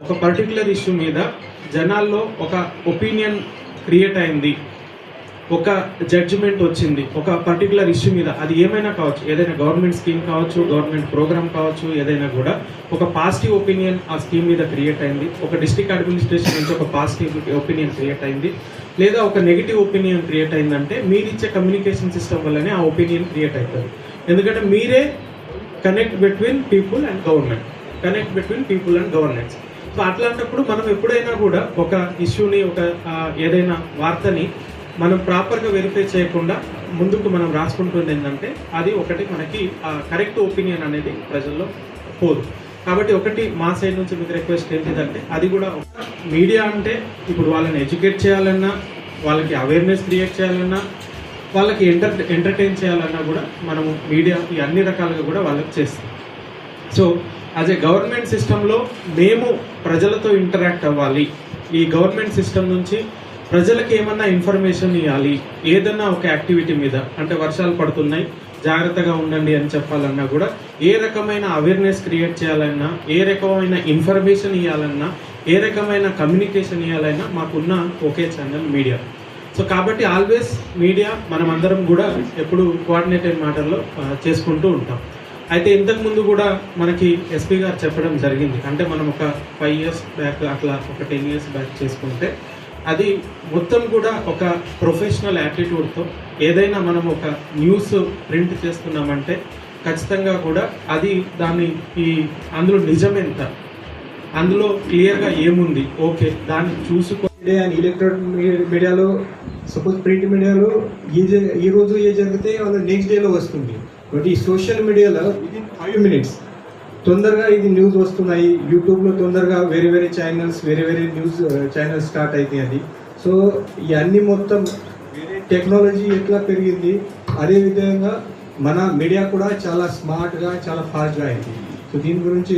ఒక particular issue మీద జనాల్లో ఒక ఒపీనియన్ క్రియేట్ అయింది, ఒక జడ్జిమెంట్ వచ్చింది ఒక పర్టికులర్ ఇష్యూ మీద. అది ఏమైనా కావచ్చు, ఏదైనా గవర్నమెంట్ స్కీమ్ కావచ్చు, గవర్నమెంట్ ప్రోగ్రామ్ కావచ్చు, ఏదైనా కూడా ఒక పాజిటివ్ ఒపీనియన్ ఆ స్కీమ్ మీద క్రియేట్ అయింది. ఒక డిస్ట్రిక్ట్ అడ్మినిస్ట్రేషన్ నుంచి ఒక పాజిటివ్ ఒపీనియన్ క్రియేట్ అయింది, లేదా ఒక నెగిటివ్ ఒపీనియన్ క్రియేట్ అయిందంటే మీరిచ్చే కమ్యూనికేషన్ సిస్టమ్ వల్లనే ఆ ఒపీనియన్ క్రియేట్ అవుతుంది. ఎందుకంటే మీరే connect between people and governance. So అట్లాంటప్పుడు మనం ఎప్పుడైనా కూడా ఒక ఇష్యూని, ఒక ఏదైనా వార్తని మనం ప్రాపర్గా వెరిఫై చేయకుండా ముందుకు మనం రాసుకుంటుంది ఏంటంటే అది ఒకటి మనకి కరెక్ట్ ఒపీనియన్ అనేది ప్రజల్లో పోదు. కాబట్టి ఒకటి మా సైడ్ నుంచి మీకు రిక్వెస్ట్ ఏంటిదంటే, అది కూడా మీడియా అంటే ఇప్పుడు వాళ్ళని ఎడ్యుకేట్ చేయాలన్నా, వాళ్ళకి అవేర్నెస్ క్రియేట్ చేయాలన్నా, వాళ్ళకి ఎంటర్టైన్ చేయాలన్నా కూడా మనము మీడియా ఈ అన్ని రకాలుగా కూడా వాళ్ళకి చేస్తాం. సో యాజ్ ఏ గవర్నమెంట్ సిస్టంలో మేము ప్రజలతో ఇంటరాక్ట్ అవ్వాలి. ఈ గవర్నమెంట్ సిస్టమ్ నుంచి ప్రజలకు ఏమన్నా ఇన్ఫర్మేషన్ ఇవ్వాలి, ఏదన్నా ఒక యాక్టివిటీ మీద, అంటే వర్షాలు పడుతున్నాయి జాగ్రత్తగా ఉండండి అని చెప్పాలన్నా కూడా, ఏ రకమైన అవేర్నెస్ క్రియేట్ చేయాలన్నా, ఏ రకమైన ఇన్ఫర్మేషన్ ఇవ్వాలన్నా, ఏ రకమైన కమ్యూనికేషన్ ఇవ్వాలన్నా మాకున్న ఒకే ఛానల్ మీడియా. సో కాబట్టి ఆల్వేస్ మీడియా మనం అందరం కూడా ఎప్పుడు కోఆర్డినేటెడ్ మ్యాటర్లో చేసుకుంటూ ఉంటాం. అయితే ఇంతకుముందు కూడా మనకి ఎస్పీ గారు చెప్పడం జరిగింది, అంటే మనం ఒక 5 years బ్యాక్ అట్లా ఒక 10 years బ్యాక్ చేసుకుంటే అది మొత్తం కూడా ఒక ప్రొఫెషనల్ యాటిట్యూడ్తో ఏదైనా మనం ఒక న్యూస్ ప్రింట్ చేస్తున్నామంటే ఖచ్చితంగా కూడా అది అందులో నిజమెంత, అందులో క్లియర్గా ఏముంది, ఓకే దాన్ని చూసుకో. ఎలక్ట్రానిక్ మీడియాలో సపోజ్ ప్రింట్ మీడియాలో ఈ రోజు ఏ జరిగితే వాళ్ళ నెక్స్ట్ డేలో వస్తుంది. బట్ ఈ సోషల్ మీడియాలో విదిన్ 5 minutes తొందరగా ఇది న్యూస్ వస్తున్నాయి. యూట్యూబ్లో తొందరగా వేరే ఛానల్స్ వేరే న్యూస్ ఛానల్స్ స్టార్ట్ అవుతాయి. అది సో ఇవన్నీ మొత్తం వేరే టెక్నాలజీ ఎట్లా పెరిగింది, అదేవిధంగా మన మీడియా కూడా చాలా స్మార్ట్గా చాలా ఫాస్ట్గా అయింది. సో దీని గురించి